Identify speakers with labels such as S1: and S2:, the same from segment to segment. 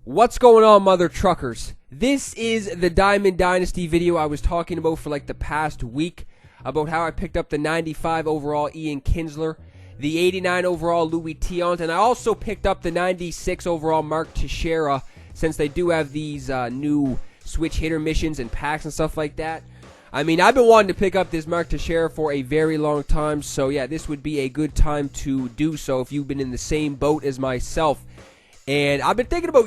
S1: What's going on, mother truckers? This is the Diamond Dynasty video I was talking about for like the past week, about how I picked up the 95 overall Ian Kinsler, the 89 overall Louis TIANT, and I also picked up the 96 overall Mark Teixeira, since they do have these new switch hitter missions and packs and stuff like that. I mean, I've been wanting to pick up this Mark Teixeira for a very long time, so yeah, this would be a good time to do so if you've been in the same boat as myself. And I've been thinking about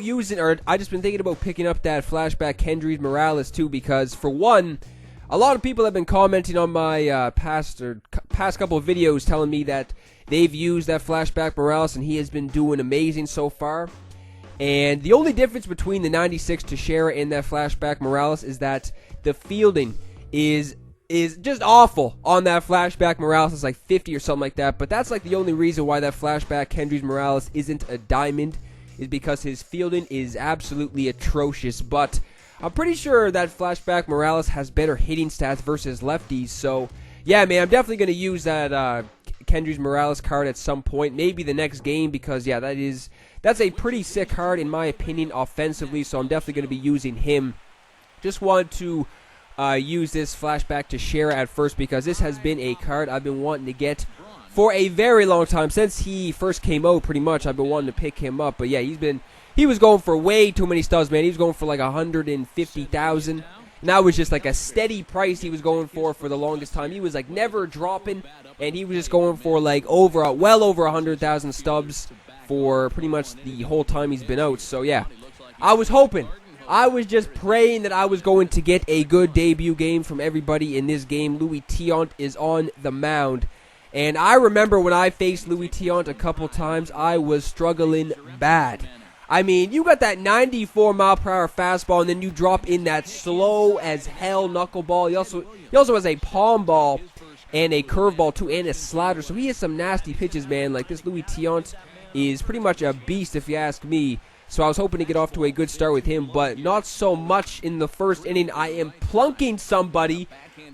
S1: I just been thinking about picking up that flashback Kendrys Morales too, because for one, a lot of people have been commenting on my past couple of videos telling me that they've used that flashback Morales and he has been doing amazing so far. And the only difference between the 96 Teixeira and that flashback Morales is that the fielding is just awful on that flashback Morales. It's like 50 or something like that, but that's like the only reason why that flashback Kendrys Morales isn't a diamond, is because his fielding is absolutely atrocious. But I'm pretty sure that flashback Morales has better hitting stats versus lefties. So yeah, man, I'm definitely going to use that Kendrys Morales card at some point, maybe the next game, because yeah, that's a pretty sick card in my opinion offensively. So I'm definitely going to be using him. Just wanted to use this flashback to share at first, because this has been a card I've been wanting to get for a very long time. Since he first came out, pretty much I've been wanting to pick him up. But yeah, he was going for way too many stubs, man. He was going for like 150,000, and that was just like a steady price he was going for the longest time. He was like never dropping, and he was just going for like well over 100,000 stubs for pretty much the whole time he's been out. So yeah, I was just praying that I was going to get a good debut game from everybody in this game. Louis TIANT is on the mound. And I remember when I faced Louis TIANT a couple times, I was struggling bad. I mean, you got that 94-mile-per-hour fastball, and then you drop in that slow-as-hell knuckleball. He also has a palm ball and a curveball, too, and a slider. So he has some nasty pitches, man. Like, this Louis TIANT is pretty much a beast, if you ask me. So I was hoping to get off to a good start with him, but not so much in the first inning. I am plunking somebody,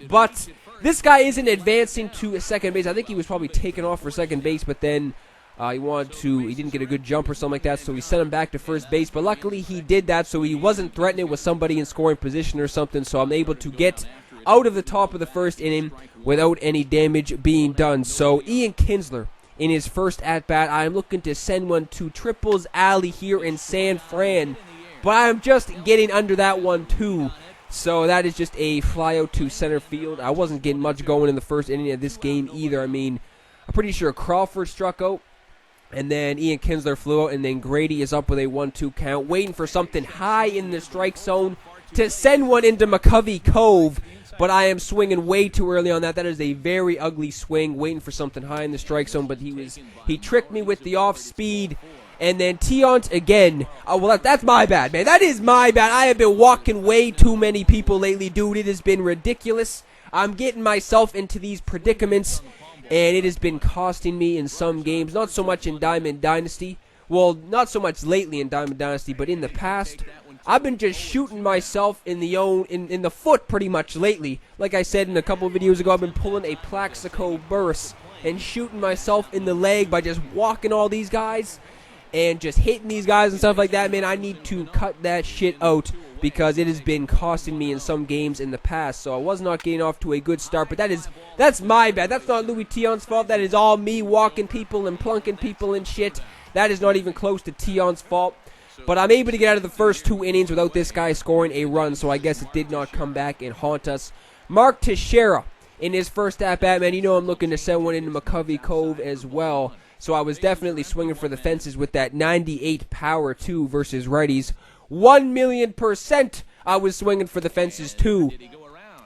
S1: but this guy isn't advancing to second base. I think he was probably taken off for second base, but then he didn't get a good jump or something like that, so we sent him back to first base. But luckily he did that, so he wasn't threatening with somebody in scoring position or something, so I'm able to get out of the top of the first inning without any damage being done. So Ian Kinsler, in his first at-bat, I'm looking to send one to Triples Alley here in San Fran, but I'm just getting under that one too. So that is just a fly out to center field. I wasn't getting much going in the first inning of this game either. I mean, I'm pretty sure Crawford struck out, and then Ian Kinsler flew out, and then Grady is up with a 1-2 count, waiting for something high in the strike zone to send one into McCovey Cove. But I am swinging way too early on that. That is a very ugly swing, waiting for something high in the strike zone. But he tricked me with the off speed. And then TIANT again. Oh, well, that's my bad, man. That is my bad. I have been walking way too many people lately, dude. It has been ridiculous. I'm getting myself into these predicaments, and it has been costing me in some games. Not so much in Diamond Dynasty. Well, not so much lately in Diamond Dynasty, but in the past, I've been just shooting myself in the foot pretty much lately. Like I said in a couple of videos ago, I've been pulling a Plaxico burst and shooting myself in the leg by just walking all these guys and just hitting these guys and stuff like that. Man, I need to cut that shit out, because it has been costing me in some games in the past. So I was not getting off to a good start, but that's my bad. That's not Louis TIANT's fault. That is all me walking people and plunking people and shit. That is not even close to TIANT's fault. But I'm able to get out of the first 2 innings without this guy scoring a run, so I guess it did not come back and haunt us. Mark Teixeira in his first at-bat, man. You know I'm looking to send one into McCovey Cove as well. So I was definitely swinging for the fences with that 98 power, too, versus righties. 1,000,000% I was swinging for the fences, too.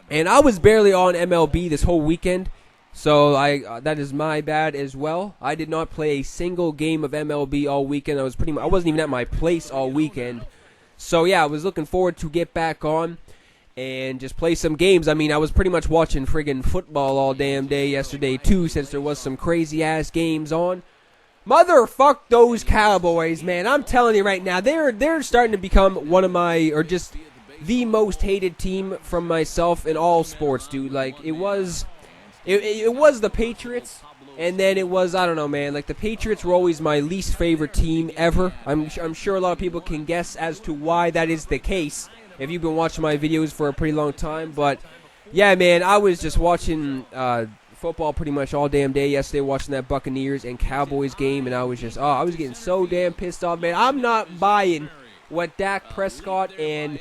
S1: And I was barely on MLB this whole weekend. So that is my bad as well. I did not play a single game of MLB all weekend. I wasn't even at my place all weekend. So yeah, I was looking forward to get back on and just play some games. I mean, I was pretty much watching friggin' football all damn day yesterday too, since there was some crazy ass games on. Motherfuck those Cowboys, man. I'm telling you right now, they're starting to become one of my, or just the most hated team from myself in all sports, dude. Like, it was the Patriots And then it was, I don't know, man. Like, the Patriots were always my least favorite team ever. I'm sure a lot of people can guess as to why that is the case if you've been watching my videos for a pretty long time. But, yeah, man, I was just watching football pretty much all damn day yesterday, watching that Buccaneers and Cowboys game. And I was just, I was getting so damn pissed off, man. I'm not buying what Dak Prescott and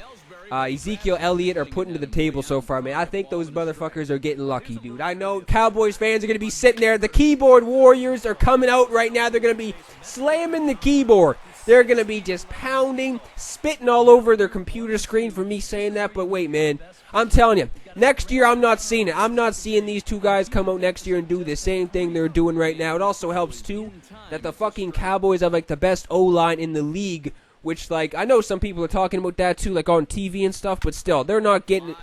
S1: Ezekiel Elliott are putting to the table so far, man. I think those motherfuckers are getting lucky, dude. I know Cowboys fans are going to be sitting there. The keyboard warriors are coming out right now. They're going to be slamming the keyboard. They're going to be just pounding, spitting all over their computer screen for me saying that. But wait, man, I'm telling you, next year I'm not seeing it. I'm not seeing these two guys come out next year and do the same thing they're doing right now. It also helps, too, that the fucking Cowboys have, like, the best O-line in the league, which, like, I know some people are talking about that, too, like, on TV and stuff, but still, they're not getting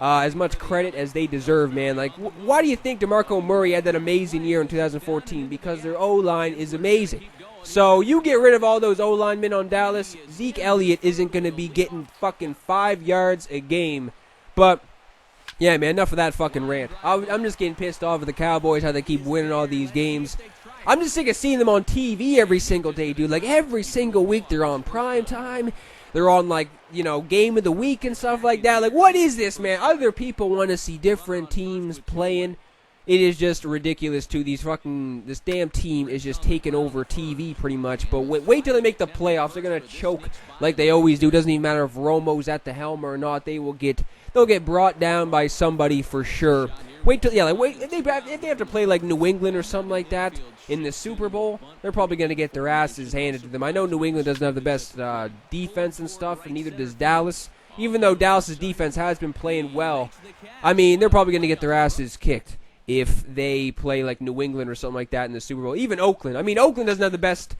S1: as much credit as they deserve, man. Like, why do you think DeMarco Murray had that amazing year in 2014? Because their O-line is amazing. So, you get rid of all those O-linemen on Dallas, Zeke Elliott isn't going to be getting fucking 5 yards a game. But, yeah, man, enough of that fucking rant. I'm just getting pissed off at the Cowboys, how they keep winning all these games. I'm just sick of seeing them on TV every single day, dude. Like, every single week they're on prime time. They're on, like, you know, game of the week and stuff like that. Like, what is this, man? Other people want to see different teams playing. It is just ridiculous, too. This damn team is just taking over TV pretty much. But wait till they make the playoffs. They're going to choke like they always do. Doesn't even matter if Romo's at the helm or not. They'll get brought down by somebody for sure. Wait till, if they have to play like New England or something like that in the Super Bowl, they're probably going to get their asses handed to them. I know New England doesn't have the best defense and stuff, and neither does Dallas. Even though Dallas's defense has been playing well, I mean, they're probably going to get their asses kicked if they play like New England or something like that in the Super Bowl. Even Oakland. I mean, Oakland doesn't have the best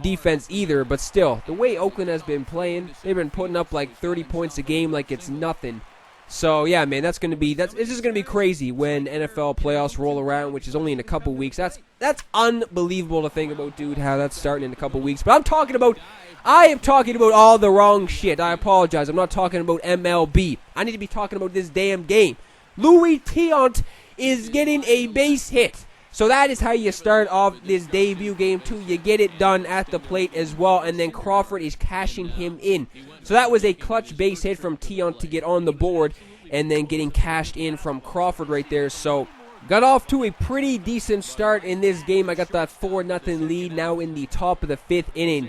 S1: defense either, but still, the way Oakland has been playing, they've been putting up like 30 points a game like it's nothing. So, yeah, man, it's just going to be crazy when NFL playoffs roll around, which is only in a couple weeks. That's unbelievable to think about, dude, how that's starting in a couple weeks. But I am talking about all the wrong shit. I apologize. I'm not talking about MLB. I need to be talking about this damn game. Louis TIANT is getting a base hit. So that is how you start off this debut game, too. You get it done at the plate as well, and then Crawford is cashing him in. So that was a clutch base hit from TIANT to get on the board, and then getting cashed in from Crawford right there. So got off to a pretty decent start in this game. I got that 4-0 lead now in the top of the 5th inning.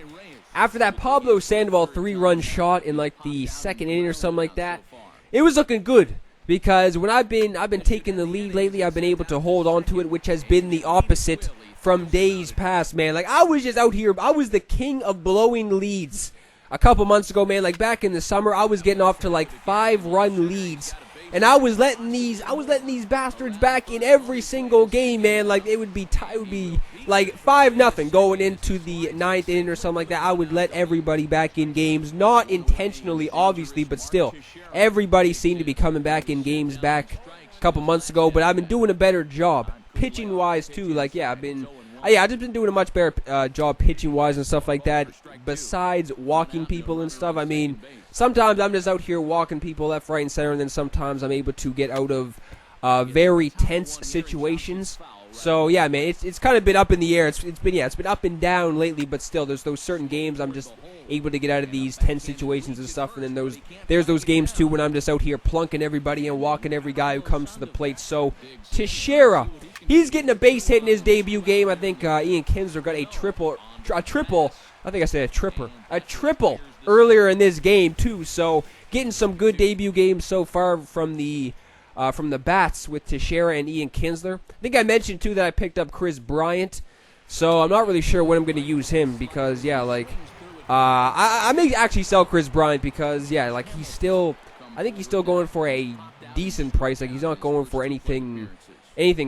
S1: After that Pablo Sandoval 3-run shot in like the 2nd inning or something like that, it was looking good. Because when I've been taking the lead lately, I've been able to hold on to it, which has been the opposite from days past, man. Like, I was just out here, I was the king of blowing leads a couple months ago, man. Like, back in the summer, I was getting off to like 5-run leads, and I was letting these bastards back in every single game, man. Like, it would be like 5-0 going into the 9th inning or something like that. I would let everybody back in games, not intentionally, obviously, but still, everybody seemed to be coming back in games back a couple months ago. But I've been doing a better job pitching wise too. Like, I've just been doing a much better job pitching wise and stuff like that. Besides walking people and stuff, I mean, sometimes I'm just out here walking people left, right, and center, and then sometimes I'm able to get out of very tense situations. So, yeah, man, it's kind of been up in the air. It's been up and down lately, but still, there's those certain games I'm just able to get out of these tense situations and stuff, and then there's those games, too, when I'm just out here plunking everybody and walking every guy who comes to the plate. So, TEIXEIRA, he's getting a base hit in his debut game. I think Ian Kinsler got a triple, I think I said a triple earlier in this game, too. So, getting some good debut games so far from the bats with TEIXEIRA and Ian Kinsler. I think I mentioned, too, that I picked up Kris Bryant. So I'm not really sure when I'm going to use him because, I may actually sell Kris Bryant because, I think he's still going for a decent price. Like, he's not going for anything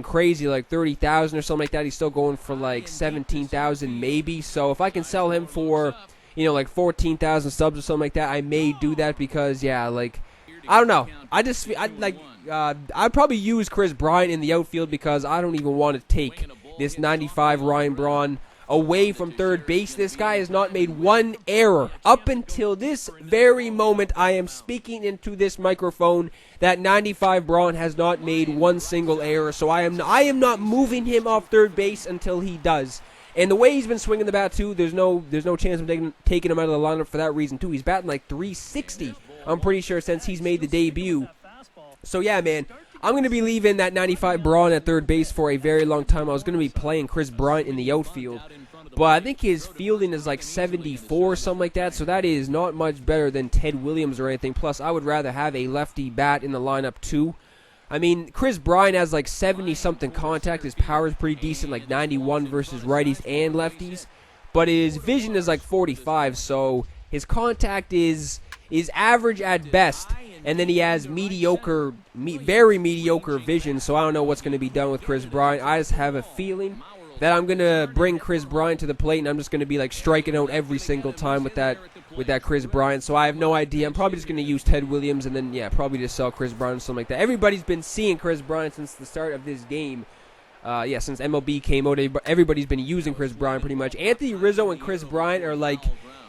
S1: crazy like 30,000 or something like that. He's still going for like 17,000 maybe. So if I can sell him for, like 14,000 subs or something like that, I may do that because, I don't know. I'd probably use Kris Bryant in the outfield because I don't even want to take this 95 Ryan Braun away from third base. This guy has not made one error up until this very moment. I am speaking into this microphone. That 95 Braun has not made one single error, so I am not moving him off third base until he does. And the way he's been swinging the bat too, there's no chance of taking him out of the lineup for that reason too. He's batting like 360, I'm pretty sure, since he's made the debut. So yeah, man, I'm going to be leaving that 95 Braun at third base for a very long time. I was going to be playing Kris Bryant in the outfield, but I think his fielding is like 74 or something like that, so that is not much better than Ted Williams or anything. Plus, I would rather have a lefty bat in the lineup too. I mean, Kris Bryant has like 70-something contact. His power is pretty decent, like 91 versus righties and lefties. But his vision is like 45, so his contact is average at best. And then he has mediocre, very mediocre vision, so I don't know what's going to be done with Kris Bryant. I just have a feeling that I'm going to bring Kris Bryant to the plate, and I'm just going to be like striking out every single time with that Kris Bryant. So I have no idea. I'm probably just going to use Ted Williams and then, yeah, probably just sell Kris Bryant or something like that. Everybody's been seeing Kris Bryant since the start of this game. Since MLB came out, everybody's been using Kris Bryant pretty much. Anthony Rizzo and Kris Bryant are like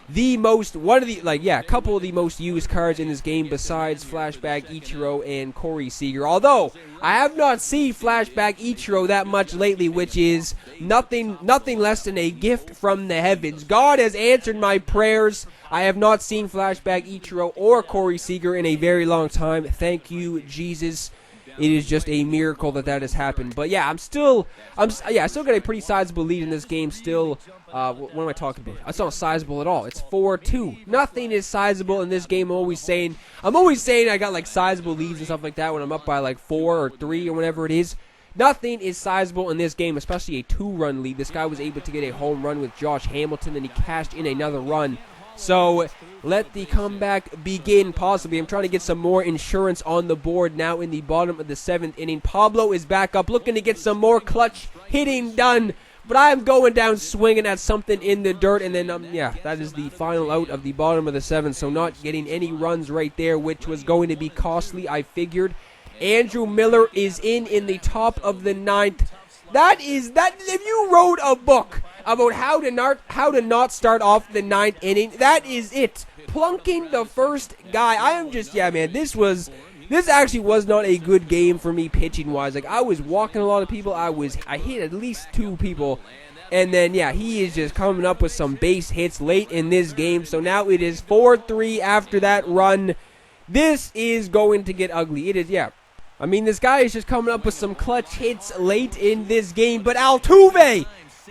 S1: a couple of the most used cards in this game besides Flashback Ichiro and Corey Seager. Although I have not seen Flashback Ichiro that much lately, which is nothing less than a gift from the heavens. God has answered my prayers. I have not seen Flashback Ichiro or Corey Seager in a very long time. Thank you, Jesus. It is just a miracle that has happened. But yeah, I still got a pretty sizable lead in this game still. What am I talking about? It's not sizable at all. It's 4-2. Nothing is sizable in this game. I'm always saying I got like sizable leads and stuff like that when I'm up by like 4 or 3 or whatever it is. Nothing is sizable in this game, especially a 2-run lead. This guy was able to get a home run with Josh Hamilton, and he cashed in another run. So let the comeback begin, possibly. I'm trying to get some more insurance on the board now in the bottom of the 7th inning. Pablo is back up, looking to get some more clutch hitting done. But I'm going down swinging at something in the dirt. And then, that is the final out of the bottom of the 7th. So not getting any runs right there, which was going to be costly, I figured. Andrew Miller is in the top of the 9th. If you wrote a book about how to not start off the 9th inning, that is it. Plunking the first guy. I am just, man, this actually was not a good game for me pitching wise. Like, I was walking a lot of people. I hit at least 2 people. And then, he is just coming up with some base hits late in this game. So now it is 4-3 after that run. This is going to get ugly. It is, I mean, this guy is just coming up with some clutch hits late in this game. But Altuve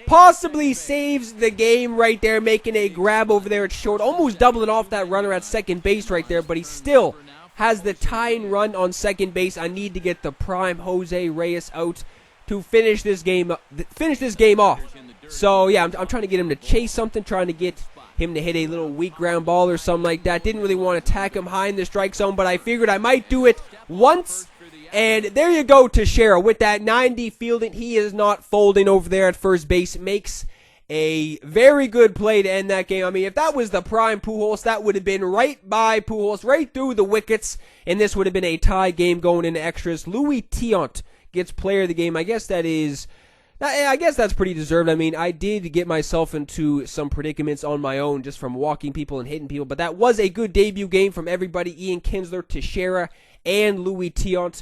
S1: possibly saves the game right there, making a grab over there at short. Almost doubling off that runner at second base right there, but he still has the tying run on second base. I need to get the prime Jose Reyes out to finish this game off. So, I'm trying to get him to chase something, trying to get him to hit a little weak ground ball or something like that. Didn't really want to attack him high in the strike zone, but I figured I might do it once. And there you go, Teixeira. With that 90 fielding, he is not folding over there at first base. Makes a very good play to end that game. I mean, if that was the prime Pujols, that would have been right by Pujols, right through the wickets, and this would have been a tie game going into extras. Louis TIANT gets player of the game. I guess that's pretty deserved. I mean, I did get myself into some predicaments on my own just from walking people and hitting people, but that was a good debut game from everybody. Ian Kinsler, Teixeira, and Louis TIANT.